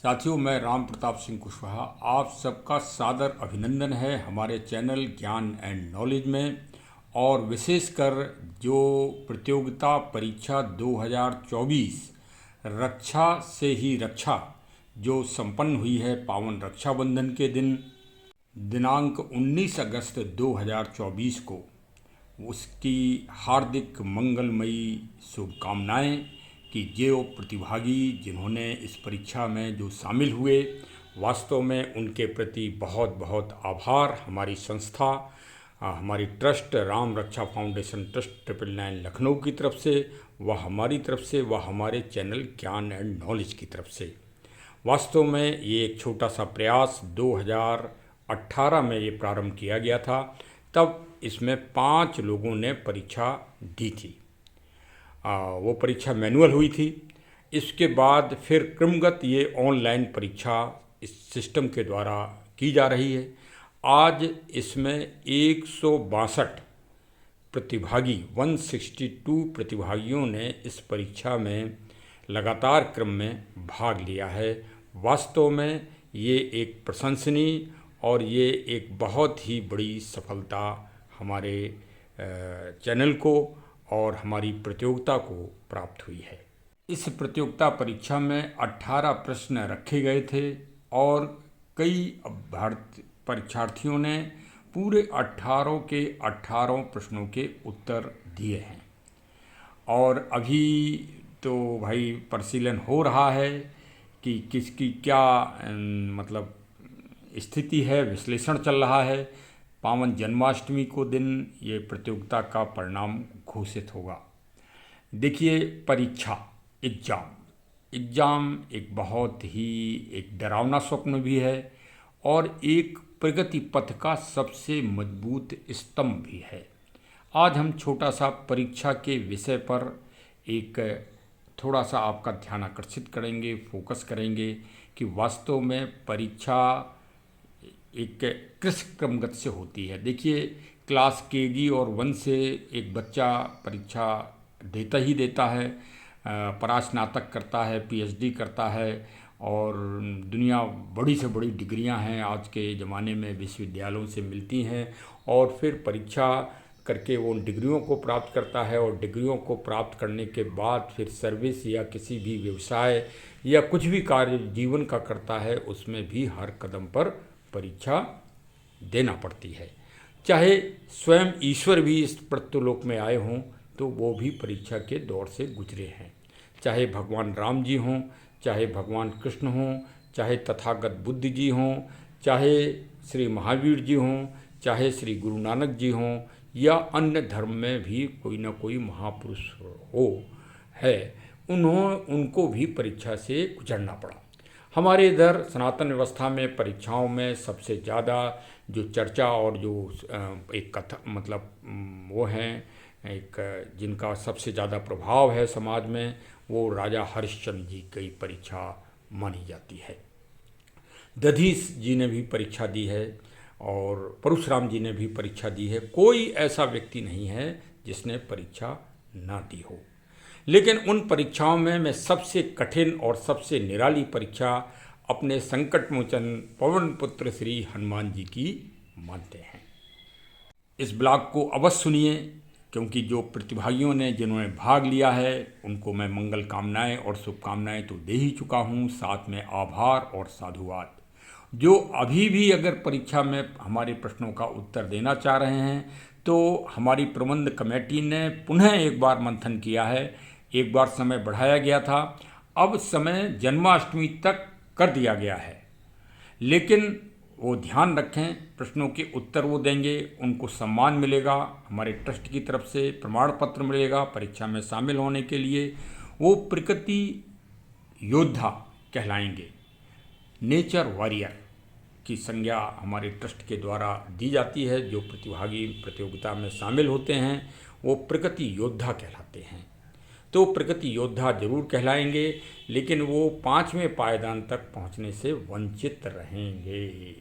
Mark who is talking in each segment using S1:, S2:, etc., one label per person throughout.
S1: साथियों, मैं राम प्रताप सिंह कुशवाहा आप सबका सादर अभिनंदन है हमारे चैनल ज्ञान एंड नॉलेज में। और विशेषकर जो प्रतियोगिता परीक्षा 2024 रक्षा से ही रक्षा जो संपन्न हुई है पावन रक्षाबंधन के दिन दिनांक 19 अगस्त 2024 को, उसकी हार्दिक मंगलमयी शुभकामनाएं कि जो प्रतिभागी जिन्होंने इस परीक्षा में जो शामिल हुए, वास्तव में उनके प्रति बहुत बहुत आभार। हमारी संस्था, हमारी ट्रस्ट राम रक्षा फाउंडेशन ट्रस्ट 999 लखनऊ की तरफ से, वह हमारी तरफ से, वह हमारे चैनल ज्ञान एंड नॉलेज की तरफ से। वास्तव में ये एक छोटा सा प्रयास 2018 में ये प्रारंभ किया गया था। तब इसमें 5 लोगों ने परीक्षा दी थी। वो परीक्षा मैनुअल हुई थथी। इसके बाद फिर क्रमगत ये ऑनलाइन परीक्षा इस सिस्टम के द्वारा की जा रही है। आज इसमें 162 प्रतिभागी 162 प्रतिभागियों ने इस परीक्षा में लगातार क्रम में भाग लिया है। वास्तव में ये एक प्रशंसनीय और ये एक बहुत ही बड़ी सफलता हमारे चैनल को और हमारी प्रतियोगिता को प्राप्त हुई है। इस प्रतियोगिता परीक्षा में 18 प्रश्न रखे गए थे और कई परीक्षार्थियों ने पूरे 18 के 18 प्रश्नों के उत्तर दिए हैं। और अभी तो भाई परिशीलन हो रहा है कि किसकी क्या मतलब स्थिति है, विश्लेषण चल रहा है। पावन जन्माष्टमी को दिन ये प्रतियोगिता का परिणाम घोषित होगा। देखिए, परीक्षा एग्ज़ाम एक बहुत ही एक डरावना स्वप्न भी है और एक प्रगति पथ का सबसे मजबूत स्तंभ भी है। आज हम छोटा सा परीक्षा के विषय पर एक थोड़ा सा आपका ध्यान आकर्षित करेंगे, फोकस करेंगे कि वास्तव में परीक्षा एक किस क्रमगत से होती है। देखिए, क्लास केजी और 1 से एक बच्चा परीक्षा देता ही देता है, परास्नातक करता है, पीएचडी करता है और दुनिया बड़ी से बड़ी डिग्रियां हैं आज के ज़माने में विश्वविद्यालयों से मिलती हैं। और फिर परीक्षा करके वो उन डिग्रियों को प्राप्त करता है और डिग्रियों को प्राप्त करने के बाद फिर सर्विस या किसी भी व्यवसाय या कुछ भी कार्य जीवन का करता है, उसमें भी हर कदम पर परीक्षा देना पड़ती है। चाहे स्वयं ईश्वर भी इस पृथ्वीलोक में आए हों तो वो भी परीक्षा के दौर से गुजरे हैं। चाहे भगवान राम जी हों, चाहे भगवान कृष्ण हों, चाहे तथागत बुद्ध जी हों, चाहे श्री महावीर जी हों, चाहे श्री गुरु नानक जी हों या अन्य धर्म में भी कोई ना कोई महापुरुष हो है, उनको भी परीक्षा से गुजरना पड़ा। हमारे इधर सनातन व्यवस्था में परीक्षाओं में सबसे ज़्यादा जो चर्चा और जो एक कथा मतलब वो हैं एक जिनका सबसे ज़्यादा प्रभाव है समाज में, वो राजा हरिश्चंद्र जी की परीक्षा मानी जाती है। दधीच जी ने भी परीक्षा दी है और परशुराम जी ने भी परीक्षा दी है। कोई ऐसा व्यक्ति नहीं है जिसने परीक्षा ना दी हो। लेकिन उन परीक्षाओं में मैं सबसे कठिन और सबसे निराली परीक्षा अपने संकट मोचन पवन पुत्र श्री हनुमान जी की मानते हैं। इस ब्लॉग को अवश्य सुनिए, क्योंकि जो प्रतिभागियों ने जिन्होंने भाग लिया है उनको मैं मंगल कामनाएं और शुभकामनाएं तो दे ही चुका हूं, साथ में आभार और साधुवाद। जो अभी भी अगर परीक्षा में हमारे प्रश्नों का उत्तर देना चाह रहे हैं तो हमारी प्रबंध कमेटी ने पुनः एक बार मंथन किया है। एक बार समय बढ़ाया गया था, अब समय जन्माष्टमी तक कर दिया गया है। लेकिन वो ध्यान रखें, प्रश्नों के उत्तर वो देंगे, उनको सम्मान मिलेगा, हमारे ट्रस्ट की तरफ से प्रमाण पत्र मिलेगा परीक्षा में शामिल होने के लिए। वो प्रकृति योद्धा कहलाएंगे, नेचर वॉरियर की संज्ञा हमारे ट्रस्ट के द्वारा दी जाती है। जो प्रतिभागी प्रतियोगिता में शामिल होते हैं वो प्रकृति योद्धा कहलाते हैं। तो प्रकृति योद्धा जरूर कहलाएंगे, लेकिन वो 5वें पायदान तक पहुंचने से वंचित रहेंगे।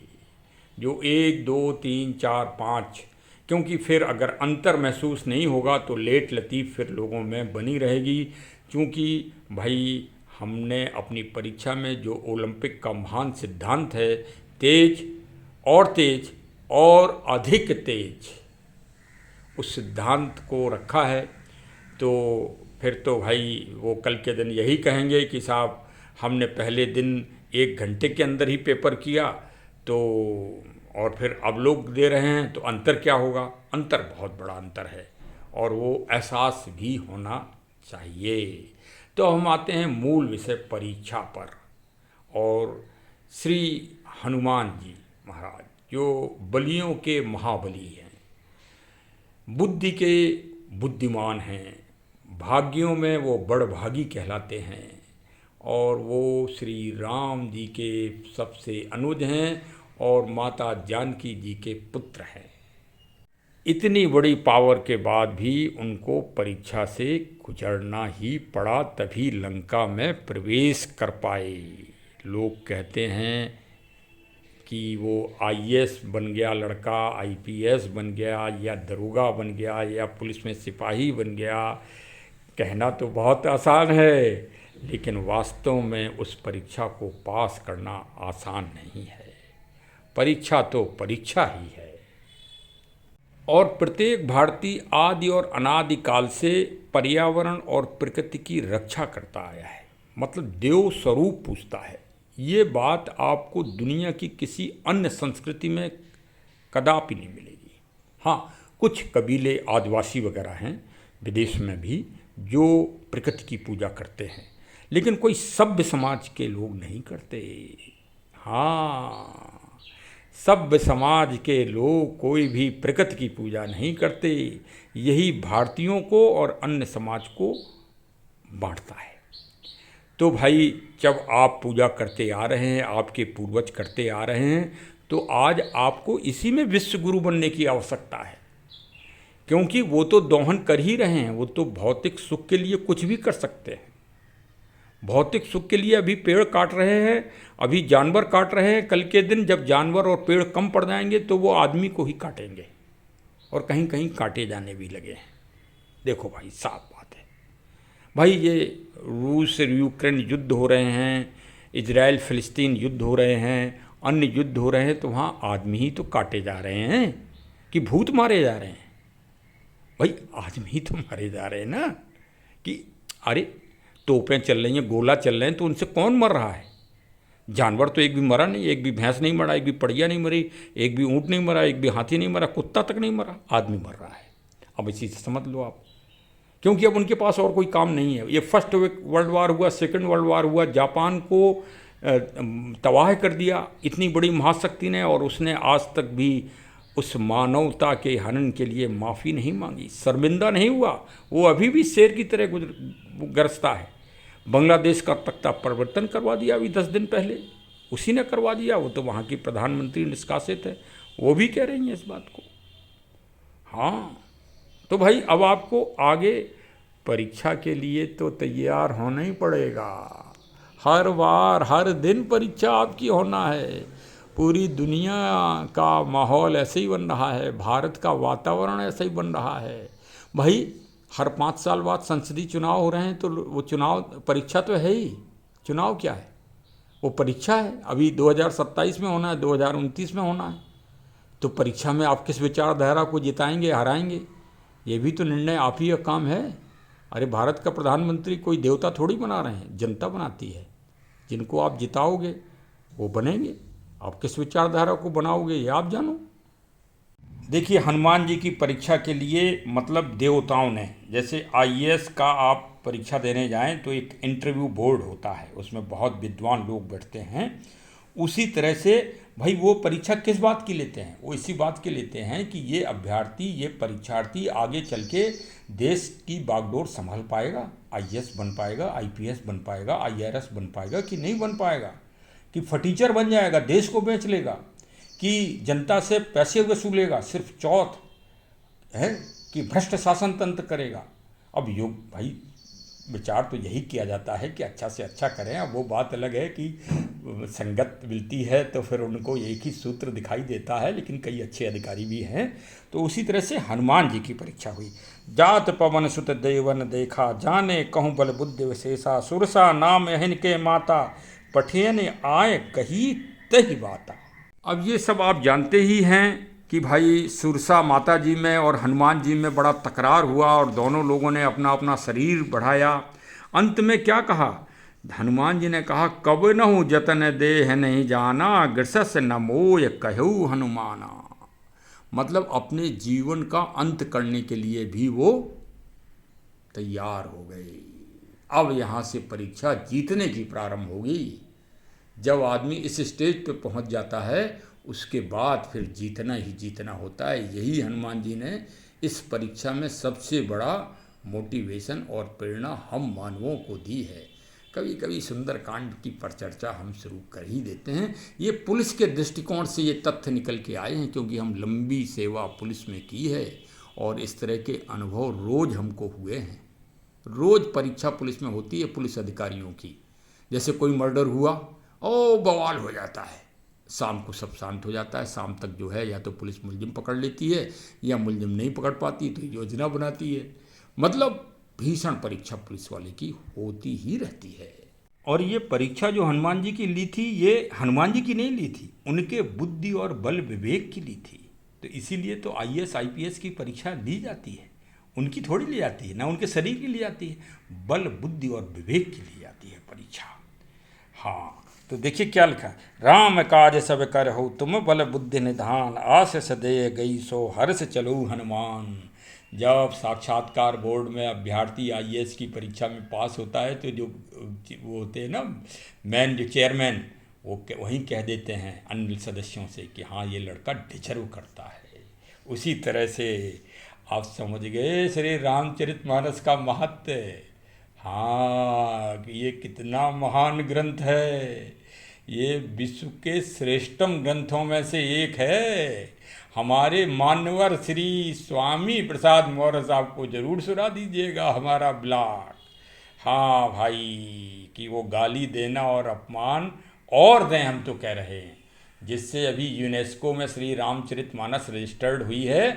S1: जो 1, 2, 3, 4, 5, क्योंकि फिर अगर अंतर महसूस नहीं होगा तो लेट लतीफ़ फिर लोगों में बनी रहेगी। क्योंकि भाई हमने अपनी परीक्षा में जो ओलंपिक का महान सिद्धांत है, तेज और अधिक तेज, उस सिद्धांत को रखा है, तो फिर तो भाई वो कल के दिन यही कहेंगे कि साहब हमने पहले दिन 1 घंटे के अंदर ही पेपर किया, तो और फिर अब लोग दे रहे हैं, तो अंतर क्या होगा? अंतर बहुत बड़ा अंतर है, और वो एहसास भी होना चाहिए। तो हम आते हैं मूल विषय परीक्षा पर। और श्री हनुमान जी महाराज जो बलियों के महाबली हैं, बुद्धि के बुद्धिमान हैं, भाग्यों में वो बड़भागी कहलाते हैं, और वो श्री राम जी के सबसे अनुज हैं और माता जानकी जी के पुत्र हैं। इतनी बड़ी पावर के बाद भी उनको परीक्षा से गुजरना ही पड़ा, तभी लंका में प्रवेश कर पाए। लोग कहते हैं कि वो आईएएस बन गया लड़का, आईपीएस बन गया, या दरोगा बन गया, या पुलिस में सिपाही बन गया। कहना तो बहुत आसान है, लेकिन वास्तव में उस परीक्षा को पास करना आसान नहीं है। परीक्षा तो परीक्षा ही है, और प्रत्येक भारतीय आदि और अनादि काल से पर्यावरण और प्रकृति की रक्षा करता आया है, मतलब देव स्वरूप पूजता है। ये बात आपको दुनिया की किसी अन्य संस्कृति में कदापि नहीं मिलेगी। हाँ, कुछ कबीले आदिवासी वगैरह हैं विदेश में भी जो प्रकृति की पूजा करते हैं, लेकिन कोई सभ्य समाज के लोग नहीं करते। हाँ, सभ्य समाज के लोग कोई भी प्रकृति की पूजा नहीं करते। यही भारतीयों को और अन्य समाज को बांटता है। तो भाई, जब आप पूजा करते आ रहे हैं, आपके पूर्वज करते आ रहे हैं, तो आज आपको इसी में विश्व गुरु बनने की आवश्यकता है, क्योंकि वो तो दोहन कर ही रहे हैं। वो तो भौतिक सुख के लिए कुछ भी कर सकते हैं। भौतिक सुख के लिए अभी पेड़ काट रहे हैं, अभी जानवर काट रहे हैं। कल के दिन जब जानवर और पेड़ कम पड़ जाएंगे तो वो आदमी को ही काटेंगे, और कहीं कहीं काटे जाने भी लगे हैं। देखो भाई, साफ बात है भाई। ये रूस यूक्रेन युद्ध हो रहे हैं, इजराइल फिलिस्तीन युद्ध हो रहे हैं, अन्य युद्ध हो रहे हैं, तो वहाँ आदमी ही तो काटे जा रहे हैं कि भूत मारे जा रहे हैं? भाई, आदमी ही तो मारे जा रहे हैं ना। कि अरे, तोपें चल रही हैं, गोला चल रहे हैं, तो उनसे कौन मर रहा है? जानवर तो एक भी मरा नहीं, एक भी भैंस नहीं मरा, एक भी पड़िया नहीं मरी, एक भी ऊँट नहीं मरा, एक भी हाथी नहीं मरा, कुत्ता तक नहीं मरा, आदमी मर रहा है। अब इसी से समझ लो आप, क्योंकि अब उनके पास और कोई काम नहीं है। ये फर्स्ट वर्ल्ड वार हुआ, सेकंड वर्ल्ड वार हुआ, जापान को तबाह कर दिया इतनी बड़ी महाशक्ति ने, और उसने आज तक भी उस मानवता के हनन के लिए माफ़ी नहीं मांगी, शर्मिंदा नहीं हुआ। वो अभी भी शेर की तरह गरजता है। बांग्लादेश का तख्ता परिवर्तन करवा दिया अभी 10 दिन पहले, उसी ने करवा दिया। वो तो वहाँ की प्रधानमंत्री निष्कासित है, वो भी कह रही हैं इस बात को। हाँ, तो भाई, अब आपको आगे परीक्षा के लिए तो तैयार होना ही पड़ेगा। हर बार हर दिन परीक्षा आपकी होना है। पूरी दुनिया का माहौल ऐसे ही बन रहा है, भारत का वातावरण ऐसे ही बन रहा है। भाई, हर 5 साल बाद संसदीय चुनाव हो रहे हैं, तो वो चुनाव परीक्षा तो है ही। चुनाव क्या है? वो परीक्षा है। अभी 2027 में होना है, 2029 में होना है। तो परीक्षा में आप किस विचारधारा को जिताएंगे, हराएंगे, ये भी तो निर्णय आप ही का काम है। अरे, भारत का प्रधानमंत्री कोई देवता थोड़ी बना रहे हैं, जनता बनाती है। जिनको आप जिताओगे वो बनेंगे, आप किस विचारधारा को बनाओगे ये आप जानो। देखिए, हनुमान जी की परीक्षा के लिए मतलब देवताओं ने, जैसे आईएएस का आप परीक्षा देने जाएं तो एक इंटरव्यू बोर्ड होता है, उसमें बहुत विद्वान लोग बैठते हैं। उसी तरह से भाई, वो परीक्षा किस बात की लेते हैं? वो इसी बात की लेते हैं कि ये अभ्यर्थी, ये परीक्षार्थी आगे चल के देश की बागडोर संभाल पाएगा, आईएएस बन पाएगा, आईपीएस बन पाएगा, आईआरएस बन पाएगा कि नहीं बन पाएगा, कि फटीचर बन जाएगा, देश को बेच लेगा, कि जनता से पैसे वसूलेगा, सिर्फ चौथ है कि भ्रष्ट शासन तंत्र करेगा। अब योग भाई, विचार तो यही किया जाता है कि अच्छा से अच्छा करें। अब वो बात अलग है कि संगत मिलती है तो फिर उनको एक ही सूत्र दिखाई देता है, लेकिन कई अच्छे अधिकारी भी हैं। तो उसी तरह से हनुमान जी की परीक्षा हुई। जात पवन सुत देवन देखा, जाने कहूँ बल बुद्धि विशेषा, सुरसा नाम यहिन के माता, पठियन आए कही तही बाता। अब ये सब आप जानते ही हैं कि भाई सुरसा माता जी में और हनुमान जी में बड़ा तकरार हुआ और दोनों लोगों ने अपना अपना शरीर बढ़ाया। अंत में क्या कहा, हनुमान जी ने कहा, कब नहु जतन देह नहीं जाना, गृसस न मोय कहु हनुमाना। मतलब अपने जीवन का अंत करने के लिए भी वो तैयार हो गए। अब यहाँ से परीक्षा जीतने की प्रारंभ होगी। जब आदमी इस स्टेज पे पहुँच जाता है उसके बाद फिर जीतना ही जीतना होता है। यही हनुमान जी ने इस परीक्षा में सबसे बड़ा मोटिवेशन और प्रेरणा हम मानवों को दी है। कभी कभी सुंदरकांड की परिचर्चा हम शुरू कर ही देते हैं। ये पुलिस के दृष्टिकोण से ये तथ्य निकल के आए हैं, क्योंकि हम लंबी सेवा पुलिस में की है और इस तरह के अनुभव रोज़ हमको हुए हैं। रोज़ परीक्षा पुलिस में होती है पुलिस अधिकारियों की। जैसे कोई मर्डर हुआ, ओ बवाल हो जाता है, शाम को सब शांत हो जाता है। शाम तक जो है या तो पुलिस मुलजिम पकड़ लेती है या मुलजिम नहीं पकड़ पाती तो योजना बनाती है। मतलब भीषण परीक्षा पुलिस वाले की होती ही रहती है। और ये परीक्षा जो हनुमान जी की ली थी, ये हनुमान जी की नहीं ली थी, उनके बुद्धि और बल विवेक की ली थी। तो इसीलिए तो IAS IPS की परीक्षा ली जाती है, उनकी थोड़ी ली जाती है, ना उनके शरीर की ली जाती है, बल बुद्धि और विवेक की ली जाती है परीक्षा। हाँ, तो देखिए क्या लिखा, राम काज सब कर हो तुम बल बुद्धि निधान, आशीष दे गई सो हर्ष चलो हनुमान। जब साक्षात्कार बोर्ड में अभ्यर्थी IAS की परीक्षा में पास होता है तो जो वो होते हैं ना मैन, जो चेयरमैन, वो वहीं कह देते हैं अन्य सदस्यों से कि हाँ ये लड़का डिजर्व करता है। उसी तरह से आप समझ गए श्री रामचरितमानस का महत्व। हाँ, ये कितना महान ग्रंथ है। ये विश्व के श्रेष्ठतम ग्रंथों में से एक है। हमारे मान्यवर श्री स्वामी प्रसाद मौर्य साहब को जरूर सुना दीजिएगा हमारा ब्लॉग। हाँ भाई, कि वो गाली देना और अपमान और दें, हम तो कह रहे हैं। जिससे अभी यूनेस्को में श्री रामचरितमानस रजिस्टर्ड हुई है,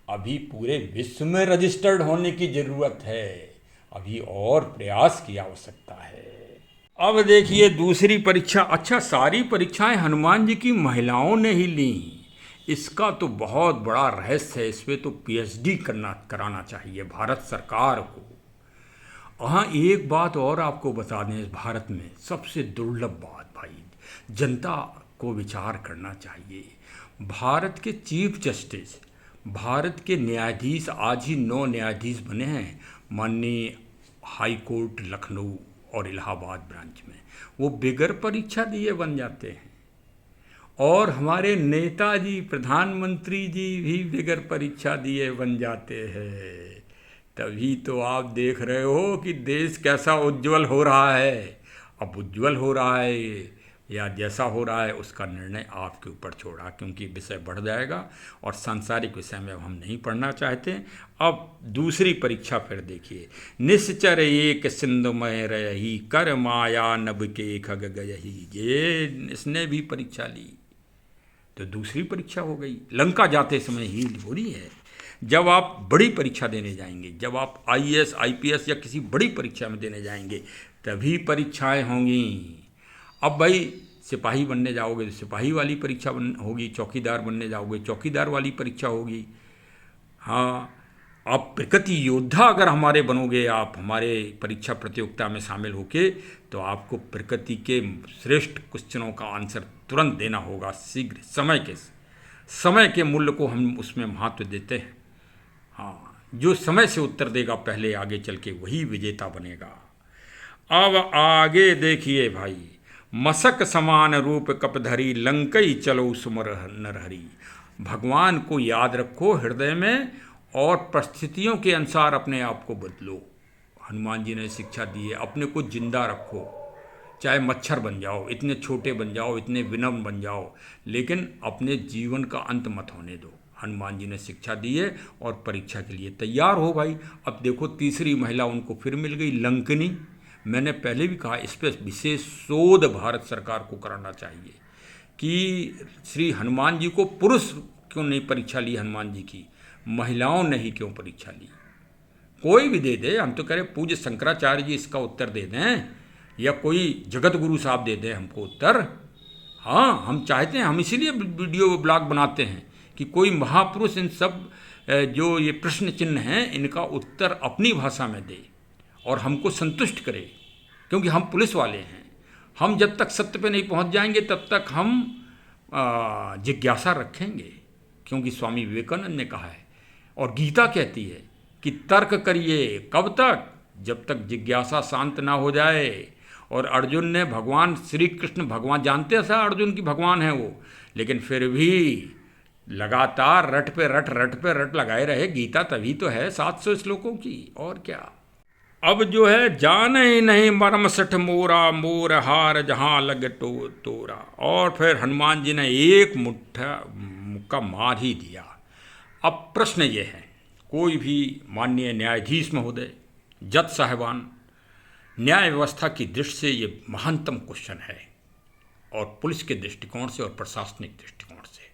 S1: अभी पूरे विश्व में रजिस्टर्ड होने की ज़रूरत है। अभी और प्रयास की आवश्यकता है। अब देखिए दूसरी परीक्षा। अच्छा, सारी परीक्षाएं हनुमान जी की महिलाओं ने ही ली, इसका तो बहुत बड़ा रहस्य है। इस पर तो PhD कराना चाहिए भारत सरकार को। हाँ, एक बात और आपको बता दें, भारत में सबसे दुर्लभ बात भाई, जनता को विचार करना चाहिए। भारत के चीफ जस्टिस, भारत के न्यायाधीश, आज ही 9 न्यायाधीश बने हैं माननीय हाई कोर्ट लखनऊ और इलाहाबाद ब्रांच में, वो बिगर परीक्षा दिए बन जाते हैं। और हमारे नेताजी, प्रधानमंत्री जी भी बिगर परीक्षा दिए बन जाते हैं। तभी तो आप देख रहे हो कि देश कैसा उज्जवल हो रहा है। अब उज्जवल हो रहा है या जैसा हो रहा है उसका निर्णय आपके ऊपर छोड़ा, क्योंकि विषय बढ़ जाएगा और सांसारिक विषय में अब हम नहीं पढ़ना चाहते। अब दूसरी परीक्षा फिर देखिए। निश्चर एक सिंधुमय रही, कर माया नभ के खग गयही। ये इसने भी परीक्षा ली, तो दूसरी परीक्षा हो गई। लंका जाते समय ही हो रही है। जब आप बड़ी परीक्षा देने जाएंगे, जब आप IAS IPS या किसी बड़ी परीक्षा में देने जाएंगे, तभी परीक्षाएं होंगी। अब भाई सिपाही बनने जाओगे तो सिपाही वाली परीक्षा होगी, चौकीदार बनने जाओगे चौकीदार वाली परीक्षा होगी। हाँ, आप प्रकृति योद्धा अगर हमारे बनोगे, आप हमारे परीक्षा प्रतियोगिता में शामिल होके, तो आपको प्रकृति के श्रेष्ठ क्वेश्चनों का आंसर तुरंत देना होगा, शीघ्र। समय के मूल्य को हम उसमें महत्व देते हैं। हाँ, जो समय से उत्तर देगा पहले आगे चल के वही विजेता बनेगा। अब आगे देखिए भाई, मशक समान रूप कपधरी, लंकई चलो सुमर नरहरी। भगवान को याद रखो हृदय में और परिस्थितियों के अनुसार अपने आप को बदलो। हनुमान जी ने शिक्षा दी है, अपने को जिंदा रखो, चाहे मच्छर बन जाओ, इतने छोटे बन जाओ, इतने विनम्र बन जाओ, लेकिन अपने जीवन का अंत मत होने दो। हनुमान जी ने शिक्षा दी है और परीक्षा के लिए तैयार हो भाई। अब देखो तीसरी महिला उनको फिर मिल गई, लंकनी। मैंने पहले भी कहा इस पर विशेष शोध भारत सरकार को कराना चाहिए कि श्री हनुमान जी को पुरुष क्यों नहीं परीक्षा ली, हनुमान जी की महिलाओं ने ही क्यों परीक्षा ली। कोई भी दे दे, हम तो कह रहे पूज्य शंकराचार्य जी इसका उत्तर दे दें या कोई जगत गुरु साहब दे दें हमको उत्तर। हाँ, हम चाहते हैं, हम इसीलिए वीडियो ब्लॉग बनाते हैं कि कोई महापुरुष इन सब जो ये प्रश्न चिन्ह हैं इनका उत्तर अपनी भाषा में दे और हमको संतुष्ट करे, क्योंकि हम पुलिस वाले हैं। हम जब तक सत्य पे नहीं पहुंच जाएंगे तब तक हम जिज्ञासा रखेंगे, क्योंकि स्वामी विवेकानंद ने कहा है और गीता कहती है कि तर्क करिए, कब तक, जब तक जिज्ञासा शांत ना हो जाए। और अर्जुन ने भगवान श्री कृष्ण, भगवान जानते हैं सर अर्जुन की भगवान है वो, लेकिन फिर भी लगातार रट पे रट लगाए रहे। गीता तभी तो है 700 श्लोकों की, और क्या। अब जो है जाने नहीं मरम सठ मोरा, मोर हार जहाँ लग तोरा। और फिर हनुमान जी ने एक मुक्का मार ही दिया। अब प्रश्न ये है, कोई भी माननीय न्यायाधीश महोदय, जज साहिबान, न्याय व्यवस्था की दृष्टि से ये महानतम क्वेश्चन है और पुलिस के दृष्टिकोण से और प्रशासनिक दृष्टिकोण से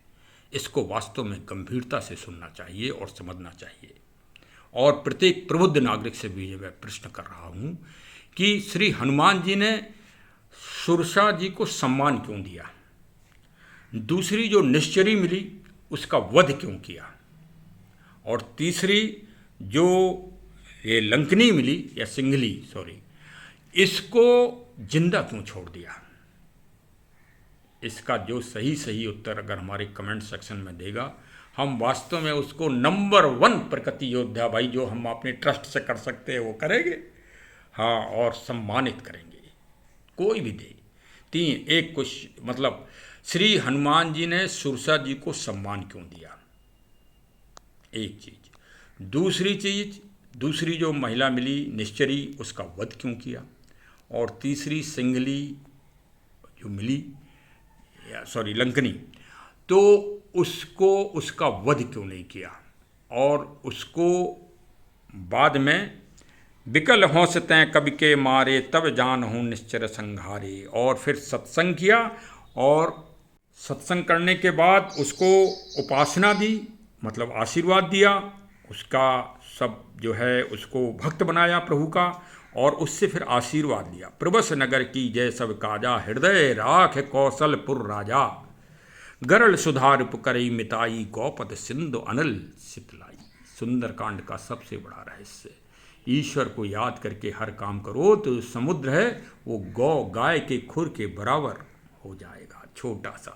S1: इसको वास्तव में गंभीरता से सुनना चाहिए और समझना चाहिए। और प्रत्येक प्रबुद्ध नागरिक से भी मैं प्रश्न कर रहा हूँ कि श्री हनुमान जी ने सुरसा जी को सम्मान क्यों दिया, दूसरी जो निश्चरी मिली उसका वध क्यों किया, और तीसरी जो ये लंकनी मिली या सिंघली सॉरी, इसको जिंदा क्यों छोड़ दिया। इसका जो सही उत्तर अगर हमारे कमेंट सेक्शन में देगा, हम वास्तव में उसको नंबर 1 प्रकृति योद्धा भाई जो हम अपने ट्रस्ट से कर सकते हैं वो करेंगे, हाँ, और सम्मानित करेंगे। कोई भी दे। 3 एक कुछ मतलब श्री हनुमान जी ने सुरसा जी को सम्मान क्यों दिया, एक चीज। दूसरी चीज, दूसरी जो महिला मिली निश्चरी उसका वध क्यों किया, और तीसरी सिंघली जो मिली सॉरी लंकनी, तो उसको उसका वध क्यों नहीं किया, और उसको बाद में विकल होंसतें कवि के मारे तब जान हूँ निश्चर संघारे। और फिर सत्संग किया और सत्संग करने के बाद उसको उपासना दी, मतलब आशीर्वाद दिया, उसका सब जो है उसको भक्त बनाया प्रभु का, और उससे फिर आशीर्वाद लिया। प्रबस नगर की जय सब काजा, हृदय राख कौशलपुर राजा, गरल सुधार पुकरई मिताई, गौपद सिंधु अनल सितलाई। सुंदरकांड का सबसे बड़ा रहस्य, ईश्वर को याद करके हर काम करो तो समुद्र है वो गौ गाय के खुर के बराबर हो जाएगा, छोटा सा।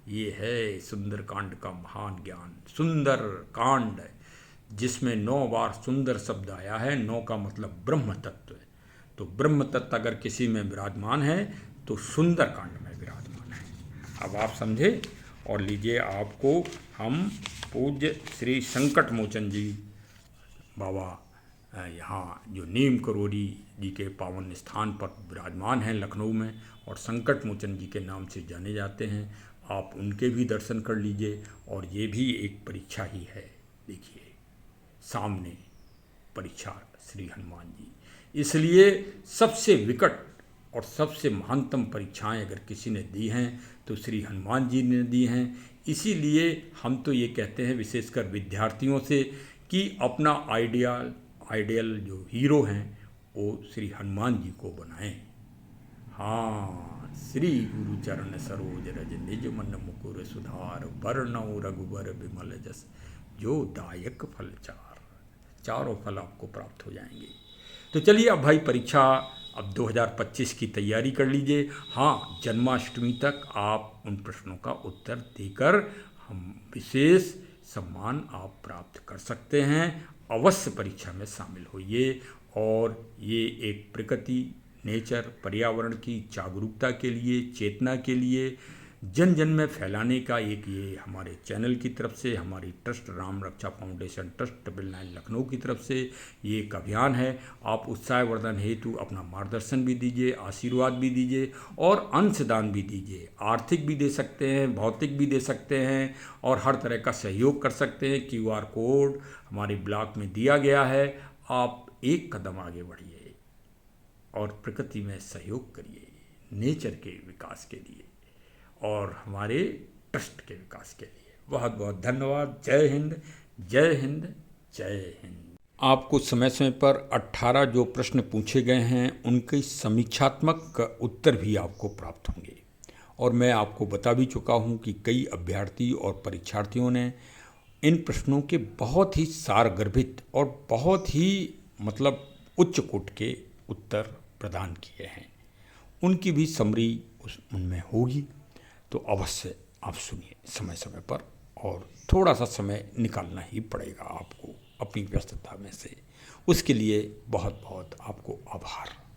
S1: ये है सुंदरकांड का महान ज्ञान। सुंदर कांड जिसमें 9 बार सुंदर शब्द आया है, 9 का मतलब ब्रह्म तत्व है। तो ब्रह्म तत्व अगर किसी में विराजमान है तो सुंदर कांड में विराजमान है। अब आप समझे। और लीजिए आपको हम पूज्य श्री संकट मोचन जी बाबा यहाँ जो नीम करोड़ी जी के पावन स्थान पर विराजमान हैं लखनऊ में, और संकट मोचन जी के नाम से जाने जाते हैं। आप उनके भी दर्शन कर लीजिए। और ये भी एक परीक्षा ही है, देखिए सामने परीक्षा श्री हनुमान जी। इसलिए सबसे विकट और सबसे महानतम परीक्षाएं अगर किसी ने दी हैं तो श्री हनुमान जी ने दी हैं। इसीलिए हम तो ये कहते हैं विशेषकर विद्यार्थियों से कि अपना आइडियल जो हीरो हैं वो श्री हनुमान जी को बनाएं। हाँ, श्री गुरु चरण सरोज रज निज मन मुकुर सुधार, बरनौ रघुबर विमल जस जो दायक फल चारों फल आपको प्राप्त हो जाएंगे। तो चलिए अब भाई परीक्षा अब 2025 की तैयारी कर लीजिए। हाँ, जन्माष्टमी तक आप उन प्रश्नों का उत्तर देकर हम विशेष सम्मान आप प्राप्त कर सकते हैं। अवश्य परीक्षा में शामिल होइए। और ये एक प्रकृति नेचर पर्यावरण की जागरूकता के लिए, चेतना के लिए जन जन में फैलाने का एक ये हमारे चैनल की तरफ से, हमारी ट्रस्ट राम रक्षा फाउंडेशन ट्रस्ट 999 लखनऊ की तरफ से ये एक अभियान है। आप उत्साहवर्धन हेतु अपना मार्गदर्शन भी दीजिए, आशीर्वाद भी दीजिए और अंशदान भी दीजिए। आर्थिक भी दे सकते हैं, भौतिक भी दे सकते हैं और हर तरह का सहयोग कर सकते हैं। QR कोड हमारे ब्लॉग में दिया गया है। आप एक कदम आगे बढ़िए और प्रकृति में सहयोग करिए, नेचर के विकास के लिए और हमारे ट्रस्ट के विकास के लिए। बहुत बहुत धन्यवाद। जय हिंद, जय हिंद, जय हिंद। आपको समय समय पर 18 जो प्रश्न पूछे गए हैं उनके समीक्षात्मक उत्तर भी आपको प्राप्त होंगे और मैं आपको बता भी चुका हूं कि कई अभ्यर्थी और परीक्षार्थियों ने इन प्रश्नों के बहुत ही सारगर्भित और बहुत ही उच्च कोटि के उत्तर प्रदान किए हैं। उनकी भी समरी उनमें होगी, तो अवश्य आप सुनिए समय समय पर और थोड़ा सा समय निकालना ही पड़ेगा आपको अपनी व्यस्तता में से। उसके लिए बहुत बहुत आपको आभार।